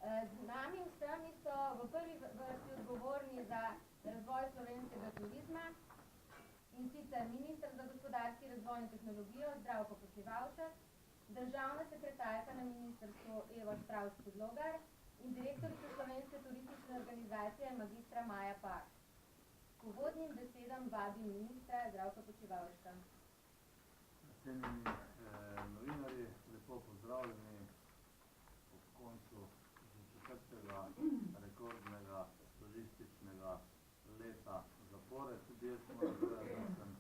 Z nami vsemi so v prvi vrsti odgovorni za razvoj slovenskega turizma, in sicer minister za gospodarski razvoj in tehnologijo Zdravko Počivalšek, državna sekretarka na ministrstvu Eva Štravs-Podlogar in direktorica Slovenske turistične organizacije magistra Maja Pak. K uvodnim besedam vabim ministra Zdravka Počivalška. Cenjeni novinarji, lepo pozdravljeni ob koncu že četrtega rekordnega turističnega leta zapored. Tudi jaz moram povedati, da sem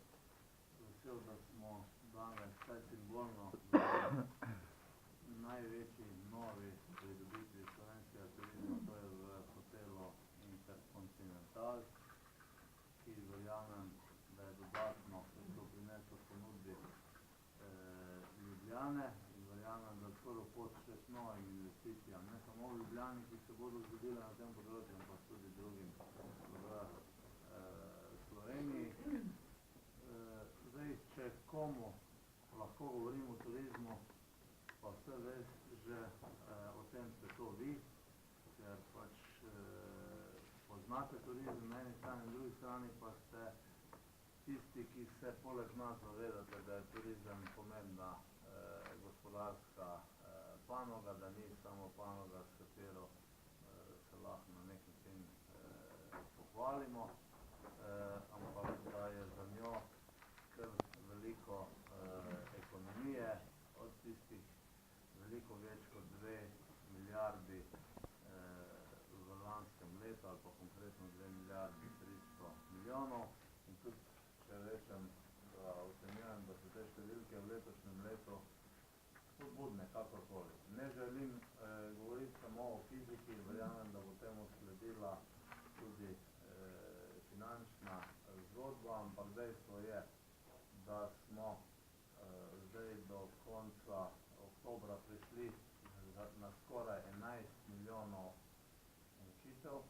vesel, da smo danes vsaj simbolno v največji novi pridobitvi slovenskega turizma, to je v hotelu Intercontinental, ki verjamem, da je dodatno doprinesel ponudbi Ljubljane in verjamem, da skoro pot še k novim investicijam, ne samo v Ljubljani, ki se bodo zgodile na tem področju, ampak tudi drugim v Sloveniji. Zdaj, če komu lahko govorim o turizmu, pa vse več že o tem ste to vi, ker pač poznate turizem na eni strani, na drugi strani pa ste tisti, ki se poleg nas zavedate, da je turizem pomembna gospodarska panoga, da ni samo panoga, s katero se lahko na nek način pohvalimo, ampak da je za njo kar veliko ekonomije, od tistih veliko več kot 2 milijardi v lanskem letu ali pa konkretno 2 milijardi 300 milijonov. In tudi, če rečem, da ocenjujem, da so te številke v letošnjem letu spodbudne, kakorkoli. Ne želim govoriti samo o fiziki, verjamem, da bo temu sledila tudi finančna zgodba, ampak dejstvo je, da smo zdaj do konca oktobra prišli na skoraj 11 milijonov nočitev,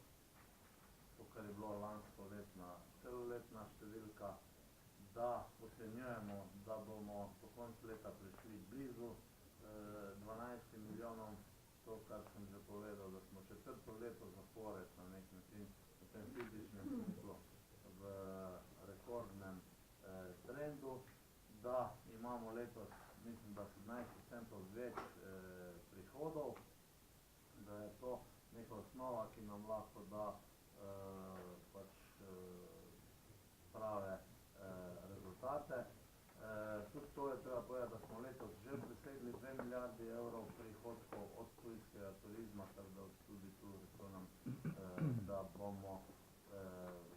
to, kar je bilo lansko letna celoletna številka, da ocenjujemo, da bomo do konca leta prišli blizu 12 milijonom, to, kar sem že povedal, da smo četrto leto zapored na nek način v tem fizičnem smislu v rekordnem trendu, da imamo letos, mislim, da 17% več prihodov, da je to neka osnova, ki nam lahko da pač prave rezultate. Tudi to je treba povedati, da smo letos že presegli 2 milijardi evrov prihodkov od tujskega turizma, tako da tudi tu računam, da bomo v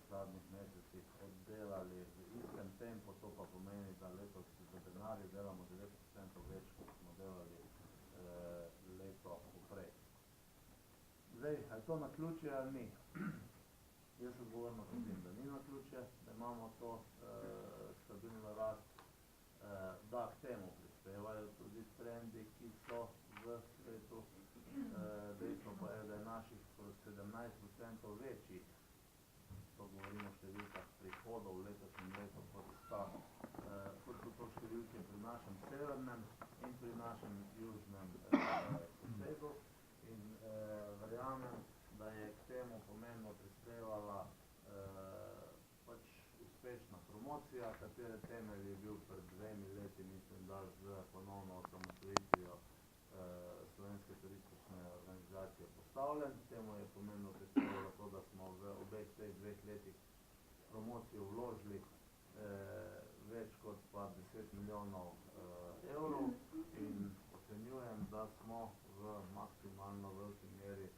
zadnjih mesecih oddelali v istem tempu, to pa pomeni, da letos za denarje delamo 9% več, kot smo delali leto poprej. Zdaj, ali to naključje ali ni? Jaz odgovorno trdim, da ni naključje, da imamo to stabilno rast, da k temu prispevajo tudi trendi, ki so v svetu. Dejstvo pa je, da je naših 17% večjih, to govorimo o številkah prihodov v letošnjem letu, kot so to številke pri našem severnem in pri našem južnem sosedu. In verjamem, da je k temu pomembno prispevala pač uspešna promocija, katere temelj je bil pred 2 leti, mislim, da z ponovno osamosvojitvijo Slovenske turistične organizacije postavljen. Temu je pomembno prispevalo to, da smo v obeh teh 2 letih promocijo vložili več kot pa 10 milijonov evrov in ocenjujem, da smo v maksimalno veliki meri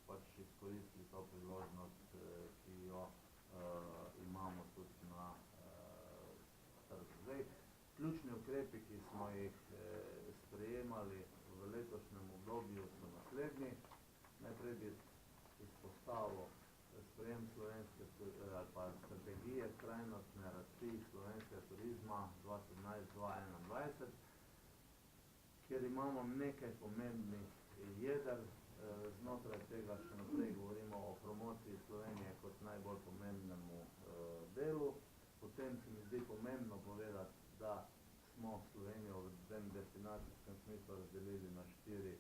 pač izkoristili to priložnost, ki jo imamo tudi na trgu. Zdaj, ključni ukrepi, ki smo jih sprejemali v letošnjem obdobju, so naslednji. Najprej bi izpostavil sprejem slovenske ali pa strategije trajnostne rasti slovenskega turizma 2017-2021, kjer imamo nekaj pomembnih jeder. Znotraj tega še naprej govorimo o promociji Slovenije kot najbolj pomembnemu delu. Potem se mi zdi pomembno povedati, da smo Slovenijo v tem destinacijskem smislu razdelili na 4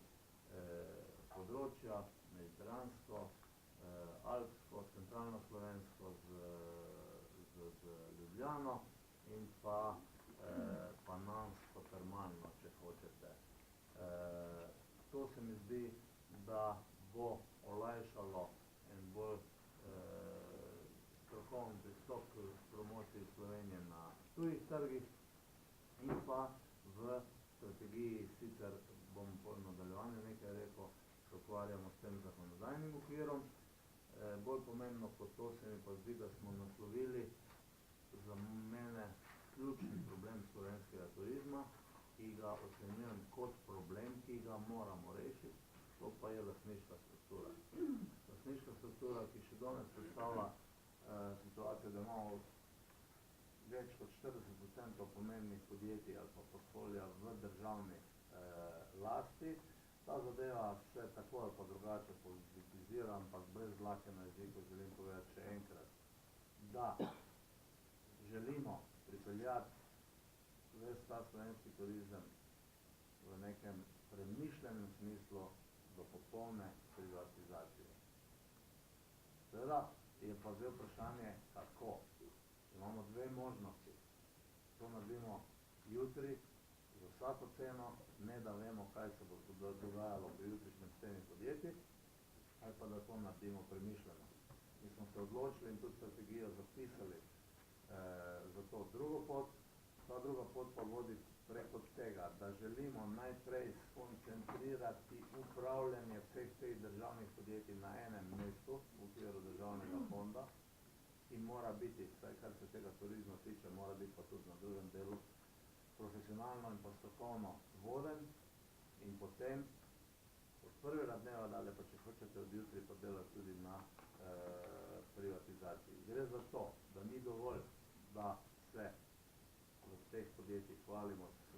področja, mediteransko, alpsko, centralno slovensko z Ljubljano in pa panamsko termalno, če hočete. To se mi zdi, da bo olajšalo en bolj strokoven pristop k promociji Slovenije na tujih trgih in pa v strategiji, sicer bom po nadaljevanju nekaj rekel, se ukvarjamo s tem zakonodajnim okvirom. Bolj pomembno kot to se mi pa zdi, da smo naslovili za mene ključni problem slovenskega turizma, ki ga ocenjujem kot problem, ki ga moramo rešiti, to pa je lastniška struktura. Lastniška struktura, ki še danes predstavlja situacijo, da imamo več kot 40% pomembnih podjetij ali pa portfolija v državni lasti. Ta zadeva se tako ali pa drugače politizira, ampak brez dlake na jeziku želim povedati še enkrat, da želimo pripeljati ves ta slovenski turizem v nekem premišljenem smislu do popolne privatizacije. Seveda je pa zdaj vprašanje, kako. Imamo dve možnosti. To naredimo jutri, za vsako ceno, ne da vemo, kaj se bo dogajalo pri jutrišnjem s temi podjetji, ali pa da to naredimo premišljeno. Mi smo se odločili in tudi strategijo zapisali za to drugo pot. Ta druga pot pa vodi preko tega, da želimo najprej skoncentrirati upravljanje vseh teh državnih podjetij na enem mestu v okviru državnega fonda, ki mora biti, vsaj kar se tega turizma tiče, mora biti pa tudi na drugem delu profesionalno in pa strokovno voden in potem od prvega dneva dalje, pa če hočete od jutri, pa delati tudi na privatizaciji. Gre za to, da ni dovolj, da se v teh podjetjih hvalimo s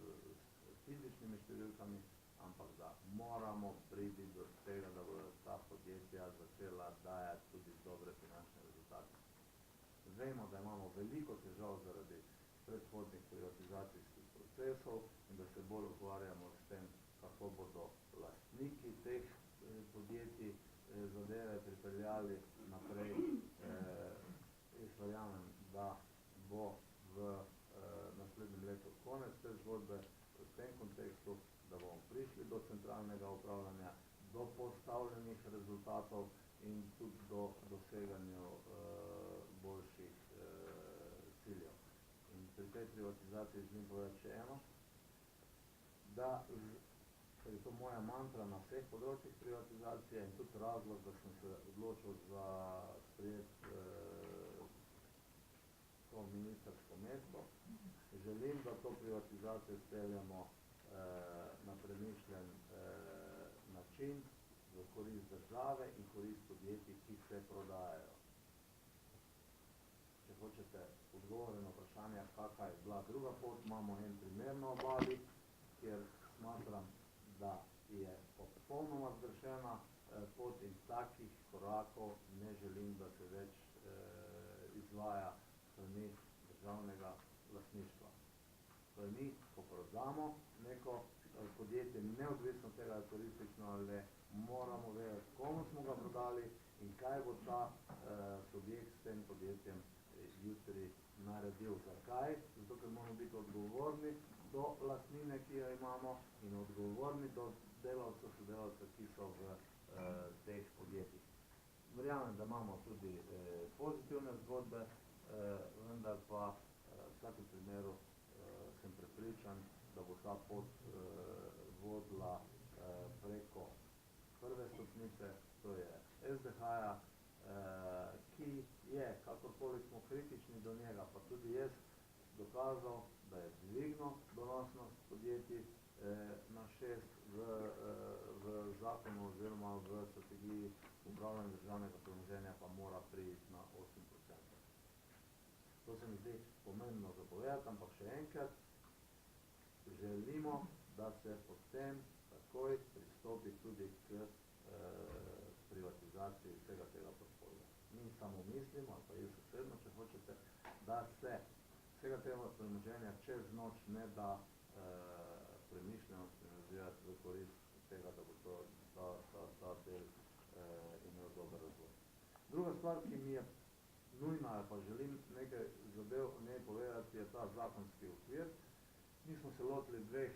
fizičnimi številkami, ampak da moramo priti do tega, da bodo ta podjetja začela dajati tudi dobre finančne rezultate. Vemo, da imamo veliko težav zaradi predhodnih privatizacijskih procesov in da se bolj ukvarjamo s tem, kako bodo lastniki teh podjetij zadeve pripeljali naprej. Jaz verjamem, da bo v naslednjem letu konec te zgodbe v tem kontekstu, da bomo prišli do centralnega upravljanja, do postavljenih rezultatov in tudi do doseganja boljših ciljev. In pri tej privatizaciji želim povedati še eno, da je to moja mantra na vseh področjih privatizacije in tudi razlog, da sem se odločil za sprejeti to ministrsko mesto. Želim, da to privatizacijo speljamo na premišljen način, v korist države in korist podjetij, ki se prodajajo. Če hočete odgovore na vprašanje, kakva je bila druga pot, imamo en primer na Obali, kjer smatram, da je popolnoma zgrešena pot in takih korakov ne želim, da se več izvaja strani državnega lastništva. Torej mi, ko prodamo neko podjetje, neodvisno tega je turistično ali ne, moramo vedeti, komu smo ga prodali in kaj bo ta subjekt s tem podjetjem jutri naredil. Zakaj? Zato, ker moramo biti odgovorni do lastnine, ki jo imamo in odgovorni do delavcev, sodelavcev, ki so v teh podjetjih. Verjamem, da imamo tudi pozitivne zgodbe, vendar pa v vsakem primeru sem prepričan, da bo ta pot vodila preko prve stopnice, to je SDH-ja, ki je, kakorkoli smo kritični do njega, pa tudi jaz, dokazal, da je dvignil donosnost podjetij na 6 v zakonu oziroma v strategiji upravljanja državnega premoženja pa mora priti na 8%. To se mi zdi pomembno zapovedati, ampak še enkrat, želimo, da se potem takoj pristopi tudi k privatizaciji vsega tega portfolija. Mi samo mislimo, ali pa jaz osebno, če hočete, da se vsega tega premoženja čez noč ne da premišljeno privatizirati v korist tega, da bo ta ta del imel dober razvoj. Druga stvar, ki mi je nujna, pa želim nekaj zadev o njej povedati, je ta zakonski okvir. Mi smo se lotili dveh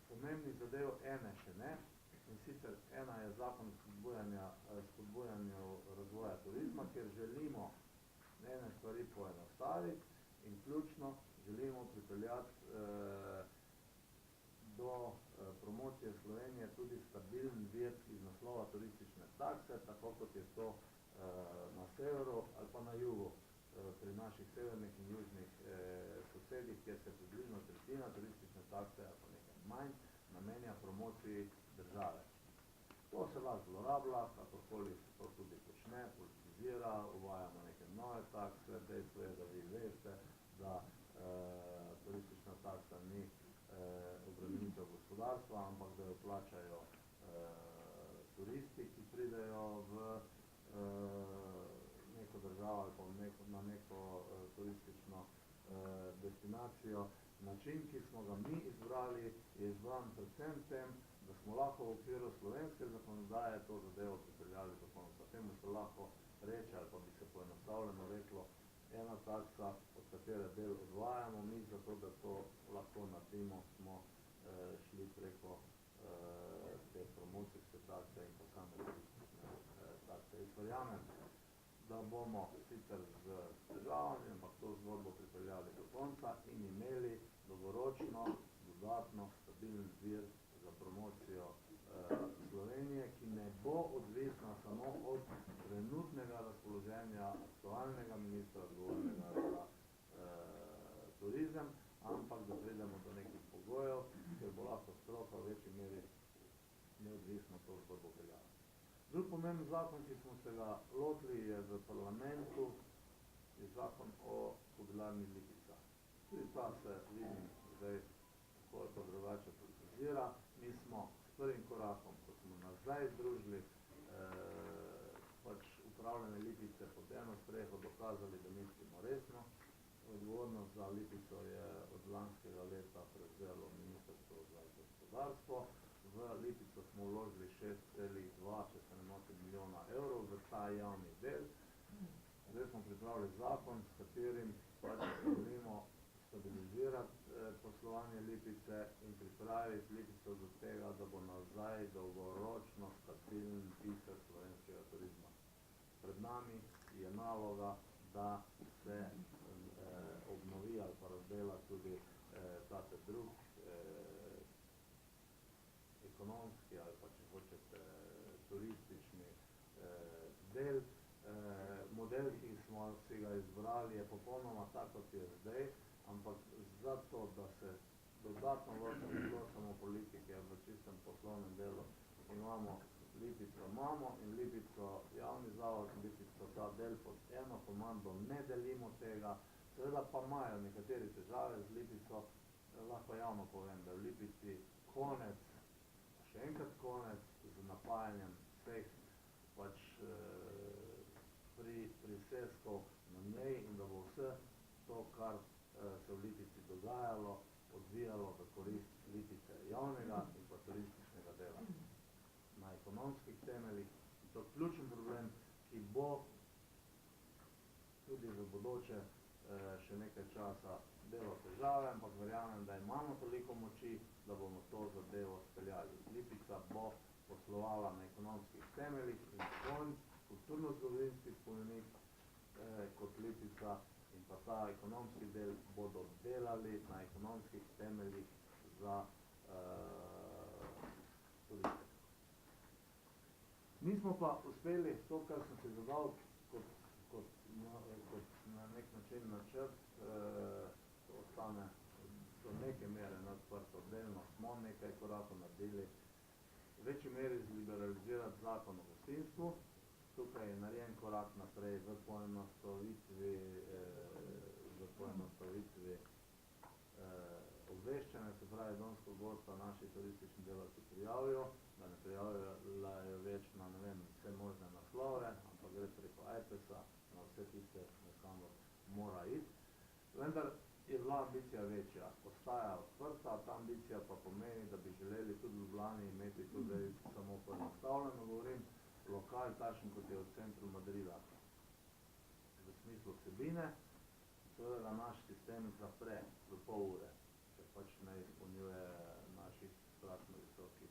pomembnih zadev, ene še ne, in sicer ena je zakon spodbujanju razvoja turizma, kjer želimo ene stvari poenostaviti in ključno želimo pripeljati do promocije Slovenije tudi stabilen vir iz naslova turistične takse, tako kot je to na severu ali pa na jugu pri naših severnih in južnih sosedih, kjer se približno tretjina turistične takse ali pa nekaj manj namenja promociji države. To se lahko zlorablja, kakorkoli se to tudi počne, politizira, uvajamo neke nove takse, dejstvo je, da vi veste, da turistična taksa ni obremenitev gospodarstva, ampak da jo plačajo turisti, ki pridejo v neko državo ali pa na neko turistično destinacijo. Način, ki smo ga mi izbrali, je izbran predvsem tem, da smo lahko v okviru slovenske zakonodaje to zadevo pripeljali do konca. Temu se lahko reče, ali pa bi se poenostavljeno reklo, ena taksa, od katere del odvajamo, mi zato, da to lahko naredimo, smo šli preko te promocijske takse in pa same turistične takse. Jaz verjamem, da bomo sicer z težavami, ampak to zgodbo pripeljali do konca in imeli dolgoročno, dodatno, stabilen vir za promocijo Slovenije, ki ne bo odvisna samo od trenutnega razpoloženja aktualnega ministra odgovornega za turizem, ampak da pridemo do nekih pogojev, ker bo lahko stroka v večji meri neodvisno to zgodbo peljala. Drug pomemben zakon, ki smo se ga lotili, je v parlamentu, je zakon o Kobilarni Lipica. Tudi ta se, vidim, zdaj koliko drugače politizira. Mi smo s prvim korakom, ko smo nazaj združili upravljene Lipice pod eno streho, dokazali, da mislimo resno. Odgovornost za Lipico je od lanskega leta prevzelo Ministrstvo za gospodarstvo. V Lipico smo vložili 6,2, če se ne motim, milijona evrov v ta javni del. Zdaj smo pripravili zakon, s katerim pač želimo stabilizirati poslovanje Lipice in pripraviti Lipico do tega, da bo nazaj dolgoročno stabilen biser slovenskega turizma. Pred nami je naloga, da se obnovi ali pa razdela tudi tate drug ekonomski ali pa, če hočete, turistični del. Model, ki smo si ga izbrali, je popolnoma tak, kot je zdaj, ampak zato, da se dodatno lotimo politike v čistem poslovnem delu, imamo Lipico in Lipico javni zavod, Lipico ta del pod eno komando, ne delimo tega. Seveda pa imajo nekateri težave z Lipico, lahko javno povem, da v Lipici konec, še enkrat konec z napajanjem vseh pač priseskov na njej in da bo vse to, kar se v Lipici dogajalo, odvijalo v korist Lipice javnega in pa turističnega dela. Na ekonomskih temeljih, to je ključen problem, ki bo tudi v bodoče še nekaj časa delo težave, ampak verjamem, da imamo toliko moči, da bomo to zadevo speljali. Lipica bo poslovala na ekonomskih temeljih in konj, kulturno-zgodovinski spomenik kot Lipica in pa ta ekonomski del bodo delali na ekonomskih temeljih za turiste. Mi smo pa uspeli to, kar sem si zadal kot na nek način načrt, to ostane do neke mere neodprto, delno smo nekaj korakov naredili, v večji meri zliberalizirati zakon o gostinstvu. Tukaj je narejen korak naprej v poenostavitvi obveščanja, se pravi, domsko gosta naši turistični delavci prijavijo, da ne prijavljajo več na, ne vem, vse možne naslove, ampak gre preko iPesa na vse tiste, kamor mora iti. Vendar je bila ambicija večja, ostaja odprta, ta ambicija pa pomeni, da bi želeli tudi v Ljubljani imeti tudi samo poenostavljeno, govorim, lokal takšen, kot je v centru Madrida. V smislu vsebine, seveda naš sistem zapre do pol ure, če pač ne izpolnjuje naših strašno visokih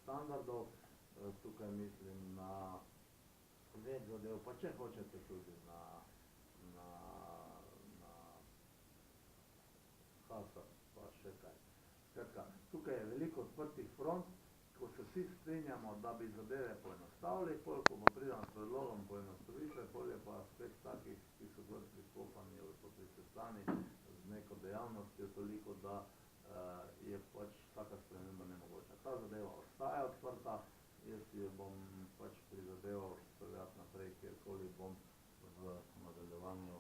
standardov. Tukaj mislim na več zadev, pa če hočete tudi na Hasa, pa še kaj. Skratka, tukaj je veliko odprtih front, ko se vsi strinjamo, da bi zadeve poenostavili, pol, ko pa pridem s predlogom poenostavitve, pol je pa spet takih, ki so gor priskopani ali pa prisestani z neko dejavnostjo, toliko, da je pač vsaka sprememba nemogoča. Ta zadeva ostaja odprta, jaz si jo bom pač prizadeval speljati naprej, kjerkoli bom v nadaljevanju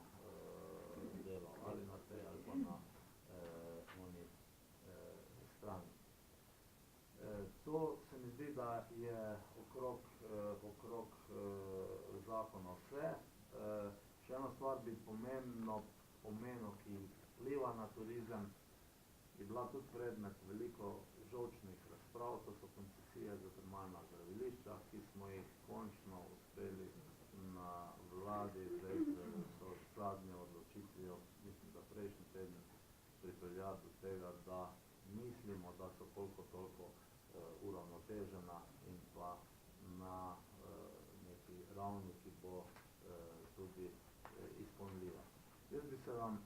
delal, ali na tej ali pa na oni strani. To se mi zdi, da je okrog zakona vse. Še eno stvar bi pomembno pomenil, ki vpliva na turizem, je bila tudi predmet veliko žolčnih razprav, to so koncesije za termalna zdravilišča, ki smo jih končno uspeli na vladi, zdaj so zadnjo odločitvijo, mislim, da prejšnji teden, pripeljati do tega, da mislimo, da so koliko toliko uravnotežena in pa na neki ravni, ki bo tudi izpolnljiva. Jaz bi se vam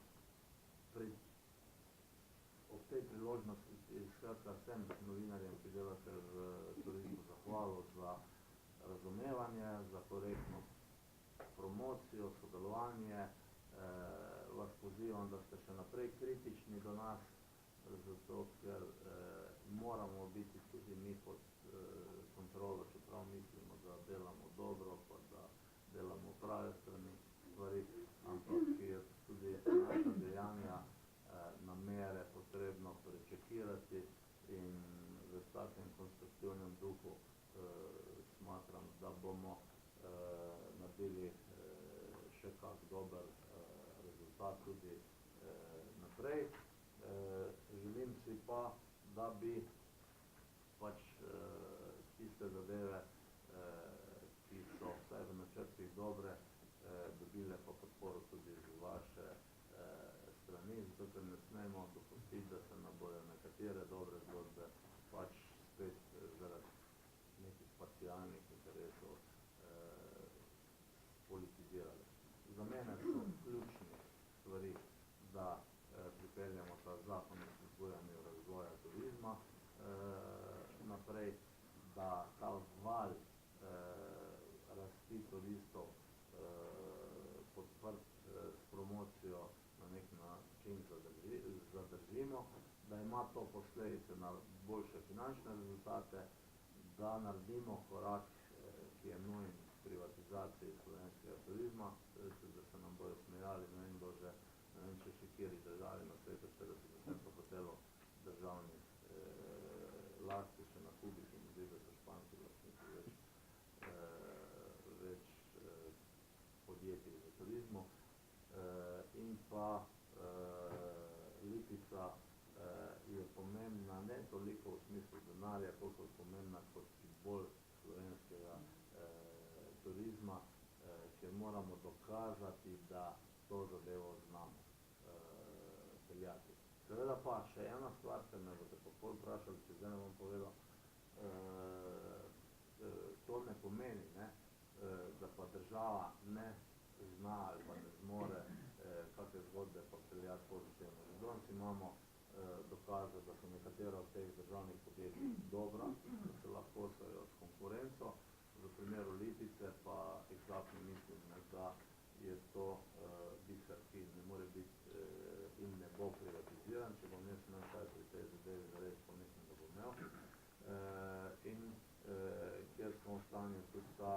ob tej priložnosti skratka vsem novinarjem, ki delate v turizmu, zahvalil za razumevanje, za korektno promocijo, sodelovanje. Vas pozivam, da ste še naprej kritični do nas, zato ker moramo biti tudi mi pod kontrolo, čeprav mislimo, da delamo dobro, pa da delamo prave strani stvari, ampak je tudi naša dejanja, namere potrebno prečekirati in v takem konstruktivnem duhu smatram, da bomo naredili še kak dober rezultat tudi naprej. Želim si pa, da bi pač tiste zadeve, ki so vsaj v načrtih dobre, dobile pa podporo tudi z vaše strani, zato ker ne smemo dopustiti, da se nam bodo nekatere dobre zgodbe pač spet zaradi nekih parcialnih interesov politizirale. Za mene so ključne stvari, da pripeljamo ta zakon o spodbujanju razvoja turizma naprej, da ta val rasti turistov podprt s promocijo na nek način zadržimo, da ima to posledice na boljše finančne rezultate, da naredimo korak, ki je nujen k privatizaciji slovenskega turizma, da se nam bojo smejali, ne vem, že ne vem, če še kjeri državi na svetu 40% hotelov državnih lasti, še na Kubi se mi zdi, da so španski lastniki več podjetij v turizmu. In pa Lipica je pomembna ne toliko v smislu denarja, koliko je pomembna kot simbol slovenskega turizma, ker moramo dokazati, da to zadevo znamo peljati. Seveda pa še ena stvar, ker me boste pa pol vprašali, če zdaj ne bom povedal, to ne pomeni, ne, da pa država ne zna ali pa ne zmore kakve zgodbe pa peljati pozitivno. Že danes imamo dokaze, da so nekatera od teh državnih podjetij dobra, da se lahko kosajo s konkurenco. V primeru Lipice pa eksaktno mislim, da je to biser, ki ne more biti in ne bo privatiziran, če bom jaz imel kaj pri tej zadevi zares, pa mislim, da bom imel. In kjer smo v stanju tudi ta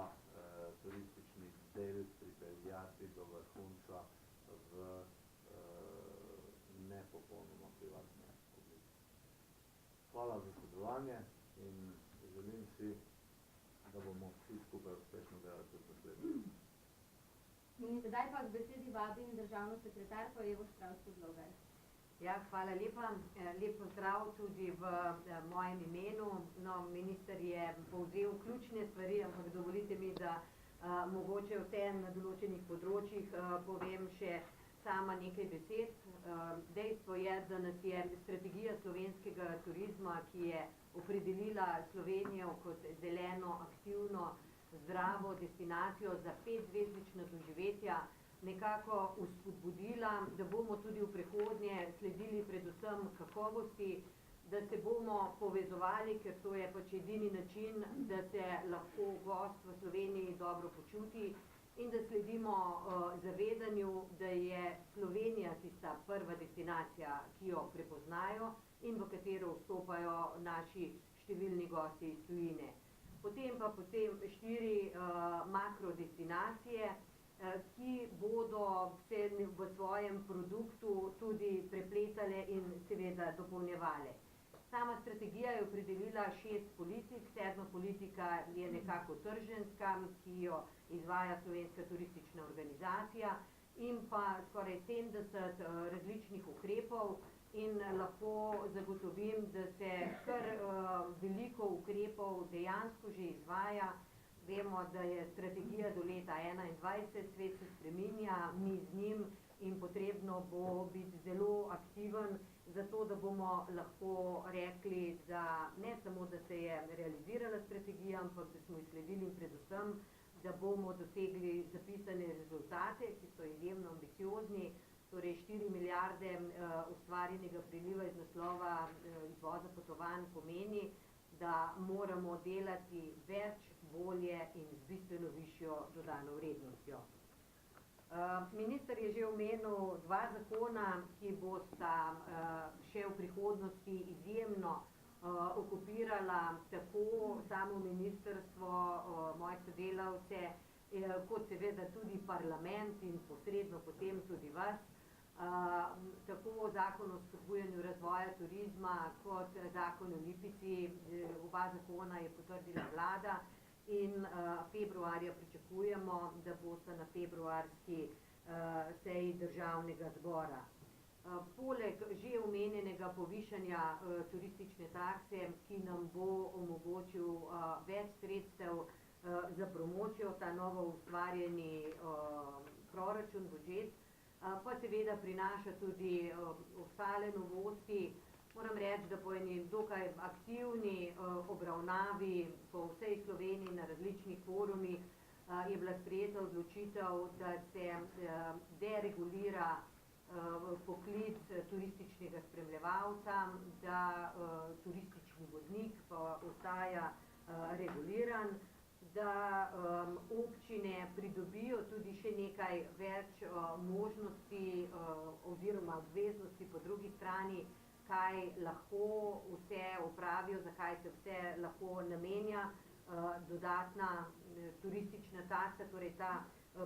turistični del pripeljati do vrhunca v nepopolnoma privatne oblike. Hvala za sodelovanje in želim si, da bomo vsi skupaj uspešno delali tudi naslednje. Zdaj pa k besedi vabim državno sekretarko Evo Štravs-Podlogar. Ja, hvala lepa. Lep pozdrav tudi v mojem imenu. No, minister je povzel ključne stvari, ampak dovolite mi, da mogoče vseeno na določenih področjih povem še sama nekaj besed. Dejstvo je, da nas je strategija slovenskega turizma, ki je opredelila Slovenijo kot zeleno, aktivno, zdravo destinacijo za 5-zvezdična doživetja, nekako vzpodbudila, da bomo tudi v prihodnje sledili predvsem kakovosti, da se bomo povezovali, ker to je pač edini način, da se lahko gost v Sloveniji dobro počuti in da sledimo zavedanju, da je Slovenija tista prva destinacija, ki jo prepoznajo in v katero vstopajo naši številni gosti iz tujine. Potem 4 makrodestinacije, ki bodo se v svojem produktu tudi prepletale in seveda dopolnjevale. Sama strategija je opredelila 6 politik, 7. politika je nekako trženjska, ki jo izvaja Slovenska turistična organizacija in pa skoraj 70 različnih ukrepov in lahko zagotovim, da se kar veliko ukrepov dejansko že izvaja. Vemo, da je strategija do leta 2021, svet se spreminja, mi z njim in potrebno bo biti zelo aktiven, zato da bomo lahko rekli, da ne samo, da se je realizirala strategija, ampak da smo izsledili in predvsem, da bomo dosegli zapisane rezultate, ki so izjemno ambiciozni, torej 4 milijarde ustvarjenega priliva iz naslova izvoza potovanj pomeni, da moramo delati več, bolje in z bistveno višjo dodano vrednostjo. Minister je že omenil 2 zakona, ki bosta še v prihodnosti izjemno okupirala tako samo ministrstvo, moje sodelavce, kot seveda tudi parlament in posredno potem tudi vas. Tako zakon o spodbujanju razvoja turizma kot zakon o Lipici, oba zakona je potrdila vlada in februarja pričakujemo, da bosta na februarski seji državnega zbora. Poleg že omenjenega povišanja turistične takse, ki nam bo omogočil več sredstev za promocijo, ta novo ustvarjeni proračun, budžet, pa seveda prinaša tudi ostale novosti. Moram reči, da po eni dokaj aktivni obravnavi po vsej Sloveniji na različnih forumih je bila sprejeta odločitev, da se deregulira poklic turističnega spremljevalca, da turistični vodnik pa ostaja reguliran, da občine pridobijo tudi še nekaj več možnosti oziroma obveznosti po drugi strani, kaj lahko vse opravijo, zakaj se vse lahko namenja dodatna turistična taksa, torej ta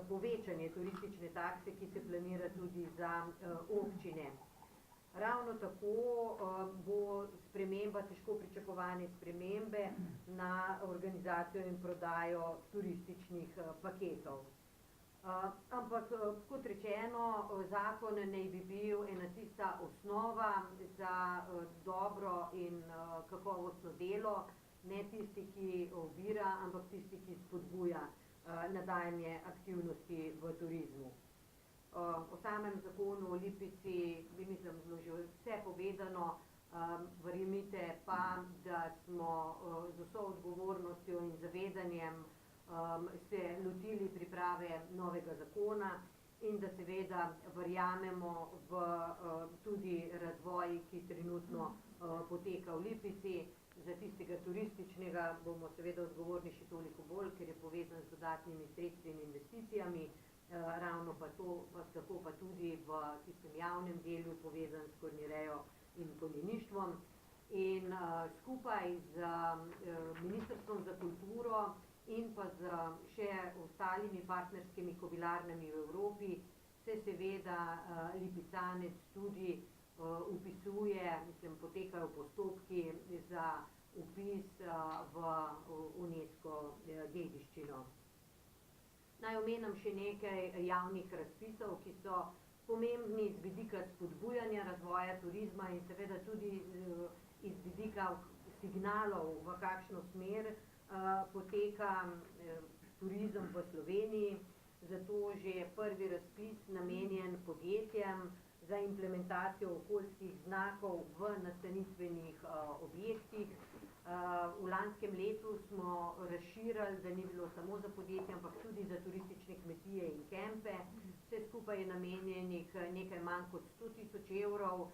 povečanje turistične takse, ki se planira tudi za občine. Ravno tako bo sprememba, težko pričakovane spremembe na organizacijo in prodajo turističnih paketov. Ampak, kot rečeno, zakon naj bi bil ena tista osnova za dobro in kakovostno delo, ne tisti, ki ovira, ampak tisti, ki spodbuja nadaljnje aktivnosti v turizmu. O samem zakonu o Lipici bi mislim bilo že vse povedano, verjemite pa, da smo z vso odgovornostjo in zavedanjem se lotili priprave novega zakona in da seveda verjamemo v tudi razvoj, ki trenutno poteka v Lipici. Za tistega turističnega bomo seveda odgovorni še toliko bolj, ker je povezan z dodatnimi sredstvi in investicijami, ravno pa to, tako pa tudi v tistem javnem delu povezan s konjerejo in konjeništvom. In skupaj z Ministrstvom za kulturo in pa z še ostalimi partnerskimi kobilarnami v Evropi se seveda lipicanec tudi vpisuje, mislim, potekajo postopki za vpis v UNESCO dediščino. Naj omenim še nekaj javnih razpisov, ki so pomembni z vidika spodbujanja razvoja turizma in seveda tudi iz vidika signalov, v kakšno smer poteka turizem v Sloveniji. Zato že prvi razpis namenjen podjetjem za implementacijo okoljskih znakov v nastanitvenih objektih. V lanskem letu smo razširili, da ni bilo samo za podjetja, ampak tudi za turistične kmetije in kempe. Vse skupaj je namenjenih nekaj manj kot 100 000 evrov.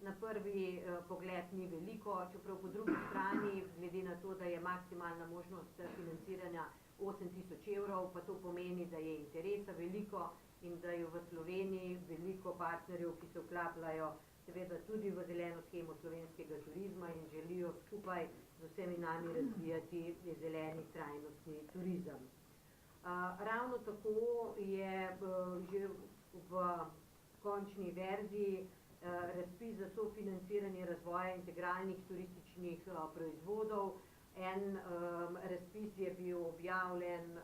Na prvi pogled ni veliko, čeprav po drugi strani, glede na to, da je maksimalna možnost financiranja 8 000 evrov, pa to pomeni, da je interesa veliko in da je v Sloveniji veliko partnerjev, ki se vklapljajo seveda tudi v zeleno shemo slovenskega turizma in želijo skupaj z vsemi nami razvijati zeleni trajnostni turizem. Ravno tako je že v končni verziji razpis za sofinanciranje razvoja integralnih turističnih proizvodov. En razpis je bil objavljen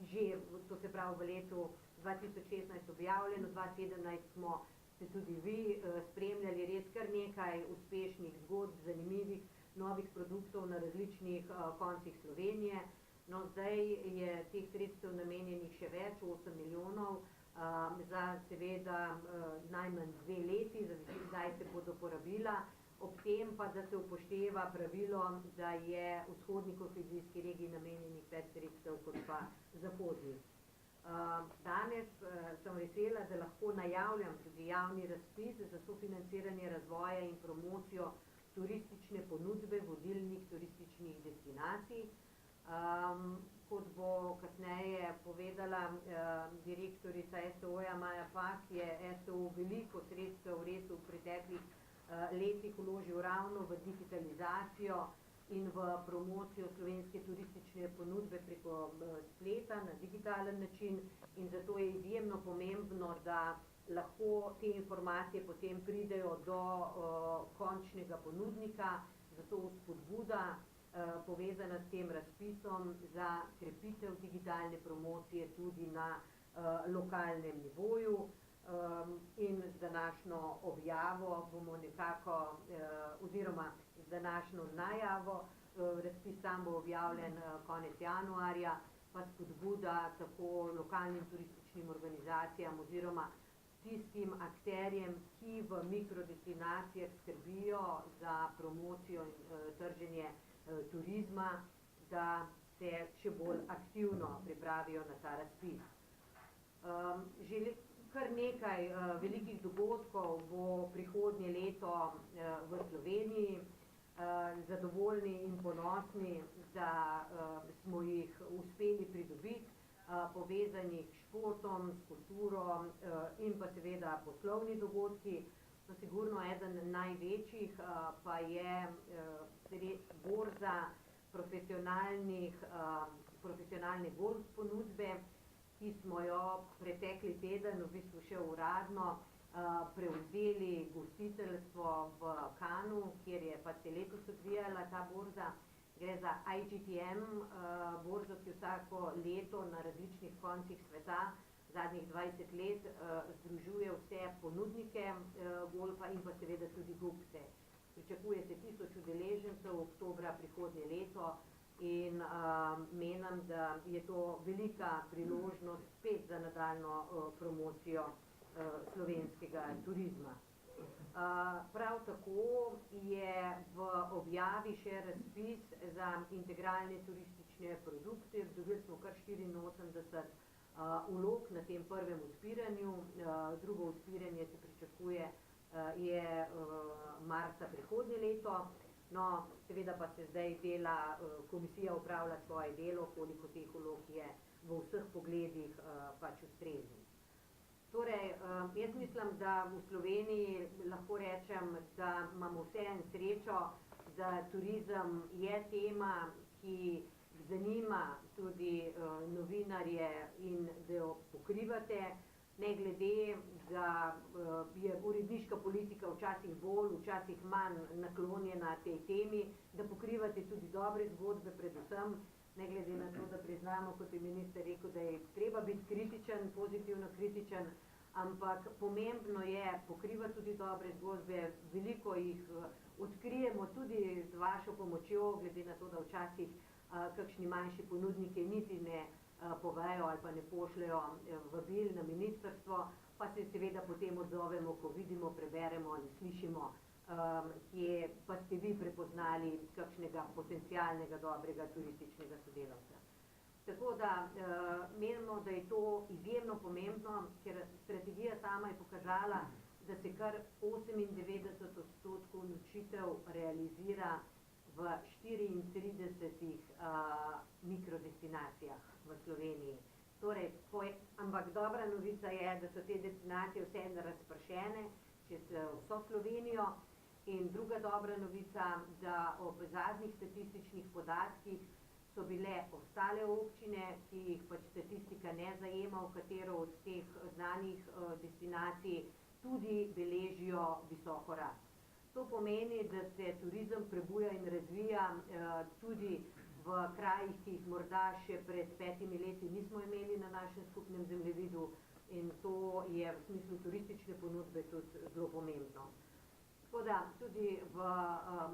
že, to se pravi v letu 2016 objavljen, v 2017 ste tudi vi spremljali res kar nekaj uspešnih zgodb, zanimivih novih produktov na različnih koncih Slovenije. No, zdaj je teh sredstev namenjenih še več, 8 milijonov, za seveda najmanj 2 leti, za kdaj se bodo porabila. Ob tem pa, da se upošteva pravilo, da je vzhodni kohezijski regiji namenjenih več sredstev kot pa zahodni. Danes sem vesela, da lahko najavljam tudi javni razpis za sofinanciranje razvoja in promocijo turistične ponudbe vodilnih turističnih destinacij. Kot bo kasneje povedala direktorica STO-ja Maja Pak, je STO veliko sredstev res v preteklih letih vložil ravno v digitalizacijo in v promocijo slovenske turistične ponudbe preko spleta na digitalen način in zato je izjemno pomembno, da lahko te informacije potem pridejo do končnega ponudnika, zato spodbuda povezana s tem razpisom za krepitev digitalne promocije tudi na lokalnem nivoju. In z današnjo objavo bomo nekako, oziroma z današnjo najavo, razpis sam bo objavljen konec januarja, pa spodbuda tako lokalnim turističnim organizacijam oziroma tistim akterjem, ki v mikrodestinacijah skrbijo za promocijo in trženje turizma, da se še bolj aktivno pripravijo na ta razpis. Kar nekaj velikih dogodkov bo prihodnje leto v Sloveniji. Zadovoljni in ponosni, da smo jih uspeli pridobiti, povezanih s športom, s kulturo in pa seveda poslovni dogodki. No, sigurno eden največjih pa je borza profesionalne golf ponudbe, ki smo jo pretekli teden, v bistvu še uradno, prevzeli gostiteljstvo v Cannesu, kjer je pa se letos odvijala ta borza. Gre za IGTM borzo, ki vsako leto na različnih koncih sveta, zadnjih 20 let, združuje vse ponudnike golfa in pa seveda tudi gupce. Pričakuje se 1000 udeležencev oktobra prihodnje leto in menim, da je to velika priložnost spet za nadaljnjo promocijo slovenskega turizma. Prav tako je v objavi še razpis za integralne turistične produkte. Dobili smo kar 84 vlog na tem prvem odpiranju. Drugo odpiranje se pričakuje je marca prihodnje leto. No, seveda pa se zdaj dela, komisija upravlja svoje delo, koliko teh vlog je v vseh pogledih pač ustreznih. Torej, jaz mislim, da v Sloveniji lahko rečem, da imamo vseeno srečo, da turizem je tema, ki zanima tudi novinarje in da jo pokrivate, ne glede, da je uredniška politika včasih bolj, včasih manj naklonjena tej temi, da pokrivate tudi dobre zgodbe, predvsem ne glede na to, da priznamo, kot je minister rekel, da je treba biti kritičen, pozitivno kritičen, ampak pomembno je pokrivati tudi dobre zgodbe, veliko jih odkrijemo tudi z vašo pomočjo, glede na to, da včasih kakšni manjši ponudniki niti ne povejo ali pa ne pošljajo vabil na ministrstvo, pa se seveda potem odzovemo, ko vidimo, preberemo ali slišimo, kje pa ste vi prepoznali kakšnega potencialnega dobrega turističnega sodelavca. Tako da menimo, da je to izjemno pomembno, ker strategija sama je pokazala, da se kar 98% nočitev realizira v 34 mikrodestinacijah v Sloveniji. Torej, ampak dobra novica je, da so te destinacije vseeno razpršene čez vso Slovenijo, in druga dobra novica, da ob zadnjih statističnih podatkih so bile ostale občine, ki jih pač statistika ne zajema, v katero od teh znanih destinacij tudi beležijo visoko rast. To pomeni, da se turizem prebuja in razvija tudi v krajih, ki jih morda še pred 5 leti nismo imeli na našem skupnem zemljevidu, in to je v smislu turistične ponudbe tudi zelo pomembno. Tako da tudi v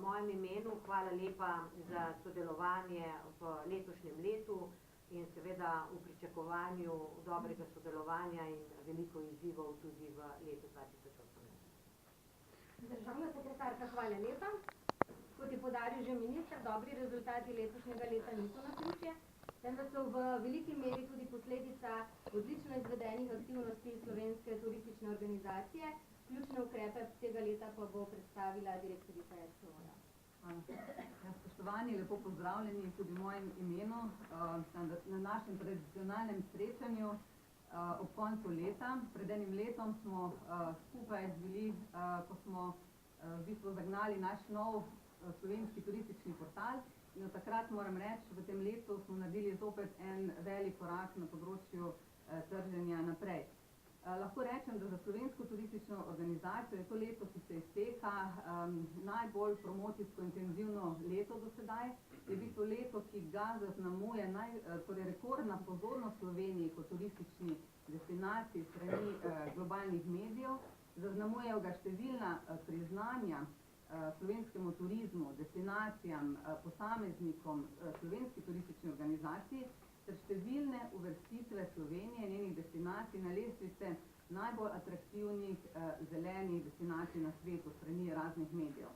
mojem imenu hvala lepa za sodelovanje v letošnjem letu in seveda v pričakovanju dobrega sodelovanja in veliko izzivov tudi v letu 2018. Državna sekretarka, hvala lepa. Kot je poudaril že minister, dobri rezultati letošnjega leta niso naključje, temveč so v veliki meri tudi posledica odlično izvedenih aktivnosti Slovenske turistične organizacije. Ključne ukrepe tega leta pa bo predstavila direktorica STO-ja. Spoštovani, lepo pozdravljeni tudi v mojem imenu na našem tradicionalnem srečanju ob koncu leta. Pred enim letom smo skupaj bili, ko smo v bistvu zagnali naš nov slovenski turistični portal, in od takrat moram reči, v tem letu smo naredili zopet en velik korak na področju trženja naprej. Lahko rečem, da za Slovensko turistično organizacijo je to leto, ki se izteka, najbolj promocijsko intenzivno leto do sedaj. Je v bistvu leto, ki ga zaznamuje torej rekordna pozornost Sloveniji kot turistični destinaciji strani globalnih medijev. Zaznamujejo ga številna priznanja slovenskemu turizmu, destinacijam, posameznikom, Slovenski turistični organizaciji, ter številne uvrstitve Slovenije in njenih destinacij na lestvice najbolj atraktivnih zelenih destinacij na svetu strani raznih medijev.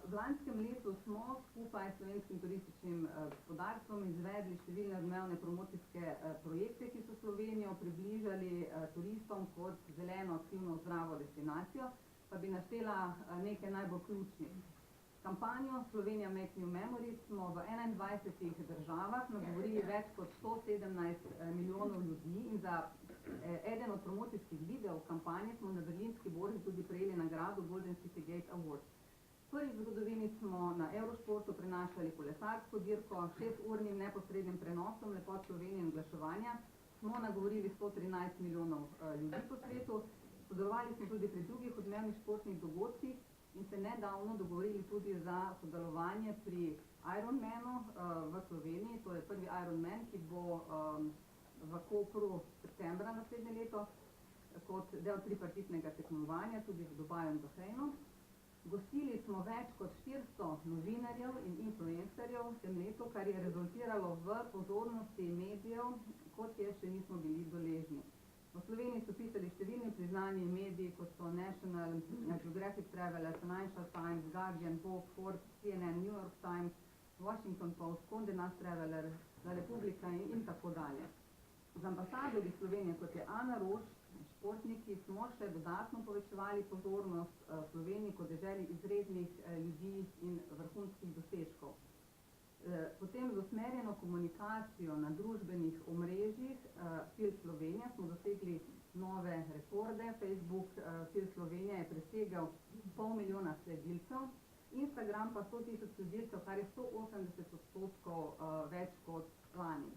V lanskem letu smo skupaj s Slovenskim turističnim gospodarstvom izvedli številne odmevne promocijske projekte, ki so Slovenijo približali turistom kot zeleno, aktivno, zdravo destinacijo, pa bi naštela nekaj najbolj ključnih. Kampanjo Slovenija Make New Memories smo v 21 državah nagovorili več kot 117 milijonov ljudi, in za eden od promocijskih videov kampanje smo na berlinski borzi tudi prejeli nagrado Golden City Gate Award. Prvič v zgodovini smo na Eurošportu prenašali kolesarsko dirko, 6-urnim neposrednim prenosom lepot Slovenije in oglaševanja smo nagovorili 113 milijonov ljudi po svetu. Sodelovali smo tudi pri drugih odmevnih športnih dogodkih in se nedavno dogovorili tudi za sodelovanje pri Ironmanu v Sloveniji. To je prvi Ironman, ki bo v Kopru septembra naslednje leto kot del tripartitnega tekmovanja, tudi v Dubaju in Bahreinu. Gostili smo več kot 400 novinarjev in influencerjev v tem letu, kar je rezultiralo v pozornosti medijev, kot je še nismo bili deležni. V Sloveniji so pisali številni priznani mediji, kot so National Geographic Traveler, Financial Times, Guardian, Vogue, Forbes, CNN, New York Times, Washington Post, Condé Nast Traveler, La Republika in tako dalje. Z ambasadorji Slovenije, kot je Ana Roš, športniki, smo še dodatno povečevali pozornost Sloveniji kot deželi izrednih ljudi in vrhunskih dosežkov. Potem z usmerjeno komunikacijo na družbenih omrežjih Fil Slovenija smo dosegli nove rekorde. Facebook Fil Slovenija je presegel 500 milijona sledilcev, Instagram pa 100 tisoč sledilcev, kar je 180% več kot lani.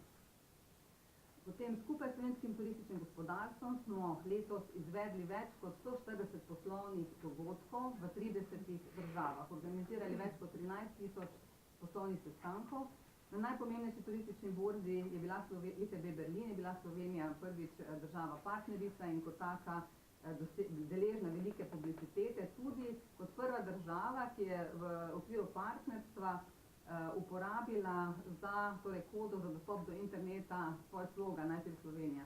Potem skupaj s Slovenskim turističnim gospodarstvom smo letos izvedli več kot 140 poslovnih dogodkov v 30 državah, organizirali več kot 13 tisoč poslovnih sestankov Na najpomembnejši turistični borzi je bila ITB Berlin, je bila Slovenija prvič država partnerica in kot taka deležna velike publicitete, tudi kot prva država, ki je v okviru partnerstva uporabila za kodo za dostop do interneta svoj slogan Najprej Slovenija.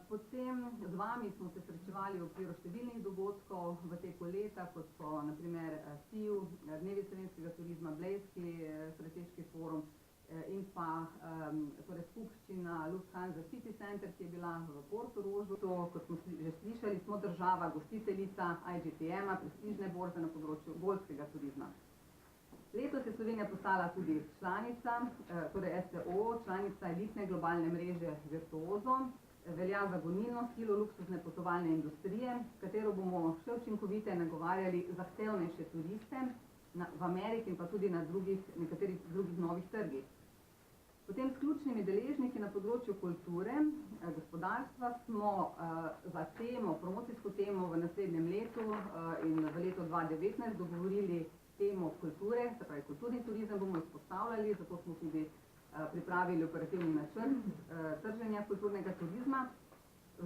Potem z vami smo se srečevali v okviru številnih dogodkov v teku leta, kot so na primer SIV, Dnevi slovenskega turizma, Blejski strateški forum in pa skupščina Lufthansa City Center, ki je bila v Portorožu. Kot smo že slišali, smo država gostiteljica IGTM-a, prestižne borze na področju golfskega turizma. Letos je Slovenija postala tudi članica, torej STO, članica elitne globalne mreže Virtuoso, velja za gonilno silo luksuzne potovalne industrije, s katero bomo še učinkoviteje nagovarjali zahtevnejše turiste v Ameriki in pa tudi na nekaterih drugih novih trgih. Potem s ključnimi deležniki na področju kulture, gospodarstva smo za promocijsko temo v naslednjem letu in v letu 2019 dogovorili temo kulture, se pravi kulturni turizem bomo izpostavljali, zato smo tudi pripravili operativni načrt trženja kulturnega turizma.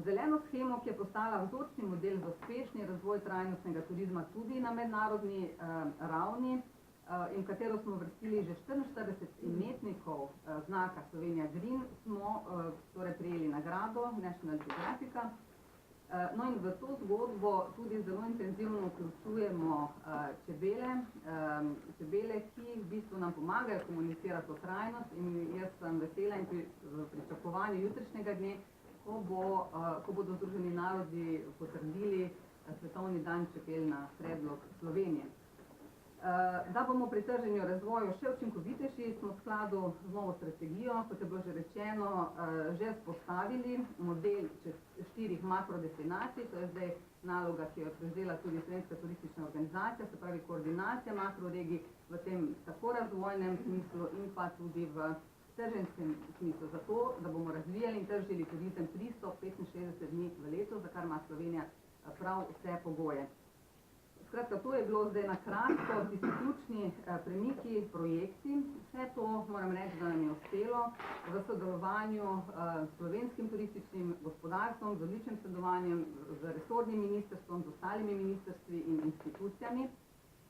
Zeleno shemo, ki je postala vzorčni model za uspešni razvoj trajnostnega turizma tudi na mednarodni ravni in v katero smo vrstili že 44 imetnikov znaka Slovenija Green, smo prijeli nagrado National Geographica. No in v to zgodbo tudi zelo intenzivno vključujemo čebele, ki v bistvu nam pomagajo komunicirati to trajnost in jaz sem vesela in v pričakovanju jutrišnjega dne, ko bodo Združeni narodi potrdili Svetovni dan čebel na predlog Slovenije. Da bomo pri trženju razvoju še učinkovitejši, smo v skladu z novo strategijo, kot je bilo že rečeno, že vzpostavili model 4 makrodestinacij, to je zdaj naloga, ki jo je prevzela tudi Slovenska turistična organizacija, se pravi koordinacija makroregij v tem tako razvojnem smislu in pa tudi v trženskem smislu, zato da bomo razvijali in tržili turizem 365 dni v letu, za kar ima Slovenija prav vse pogoje. Skratka, to je bilo zdaj na kratko, tisti ključni premiki, projekti. Vse to moram reči, da nam je uspelo v sodelovanju s slovenskim turističnim gospodarstvom, z odličnim sodelovanjem z resornim ministrstvom, z ostalimi ministrstvi in institucijami,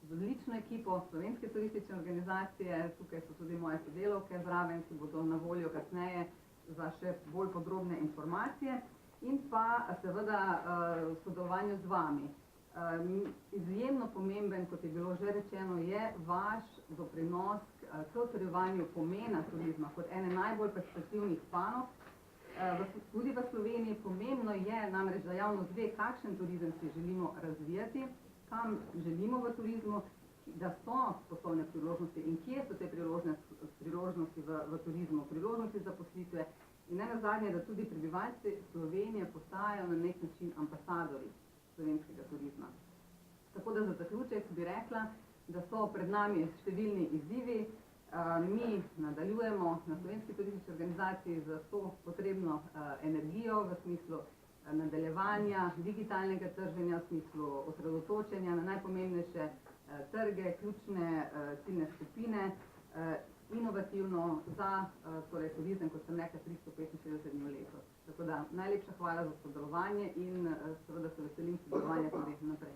z odlično ekipo Slovenske turistične organizacije, tukaj so tudi moje sodelavke zraven, ki bodo na voljo kasneje za še bolj podrobne informacije in pa seveda v sodelovanju z vami. Izjemno pomemben, kot je bilo že rečeno, je vaš doprinos k utrjevanju pomena turizma kot ene najbolj perspektivnih panog. Tudi v Sloveniji pomembno je namreč, da javnost ve, kakšen turizem si želimo razvijati, kam želimo v turizmu, da so poslovne priložnosti in kje so te priložnosti v turizmu, priložnosti zaposlitve in ne nazadnje, da tudi prebivalci Slovenije postajajo na nek način ambasadorji slovenskega turizma. Tako da za zaključek bi rekla, da so pred nami številni izzivi. Mi nadaljujemo na Slovenski turistični organizaciji z to potrebno energijo v smislu nadaljevanja digitalnega trženja, v smislu osredotočenja na najpomembnejše trge, ključne ciljne skupine, inovativno za turizem, kot sem rekla, 365 dni v letu. Tako da najlepša hvala za sodelovanje in seveda se veselim sodelovanja tudi naprej.